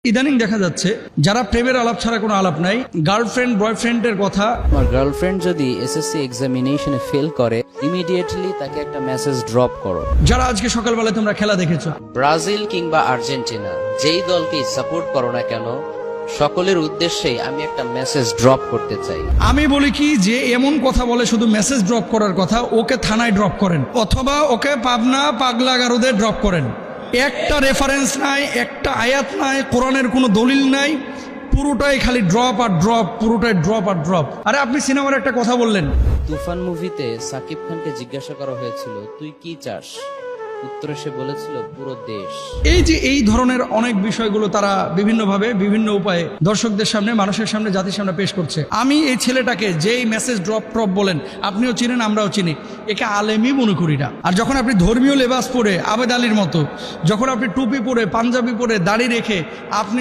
ইদানিং দেখা যাচ্ছে যারা প্রেমের আলাপ ছাড়া কোনো আলাপ নাই, গার্লফ্রেন্ড বয়ফ্রেন্ডের কথা। আমার গার্লফ্রেন্ড যদি এসএসসি এক্সামিনেশনে ফেল করে ইমিডিয়েটলি তাকে একটা মেসেজ ড্রপ করো। যারা আজকে সকালবেলায় তোমরা খেলা দেখেছো, ব্রাজিল কিংবা আর্জেন্টিনা যেই দলকেই সাপোর্ট করো না কেন, সকলের উদ্দেশ্যেই আমি একটা মেসেজ ড্রপ করতে চাই। আমি বলি কি যে এমন কথা বলে শুধু মেসেজ ড্রপ করার কথা, ওকে থানায় ড্রপ করেন অথবা ওকে পাবনা পাগলা গারদে ড্রপ করেন। একটা রেফারেন্স নাই, একটা আয়াত নাই, কোরআনের কোনো দলিল নাই, পুরোটাই খালি ড্রপ আর ড্রপ, পুরোটাই ড্রপ আর ড্রপ। আরে আপনি সিনেমার একটা কথা বললেন, তুফান মুভিতে সাকিব খানকে জিজ্ঞাসা করা হয়েছিল তুই কি চাস, উত্তরে সে বলেছিল পুরো দেশ। এই যে এই ধরনের অনেক বিষয়গুলো তারা বিভিন্নভাবে বিভিন্ন উপায়ে দর্শকদের সামনে, মানুষের সামনে, জাতির সামনে পেশ করছে। আমি এই ছেলেটাকে যেই মেসেজ ড্রপ বলেন, আপনিও চিনেন আমরাও চিনি, একে আলেমই মনে করি না। আর যখন আপনি ধর্মীয় লেবাস পরে আবেদ আলীর মতো, যখন আপনি টুপি পরে পাঞ্জাবি পরে দাড়ি রেখে আপনি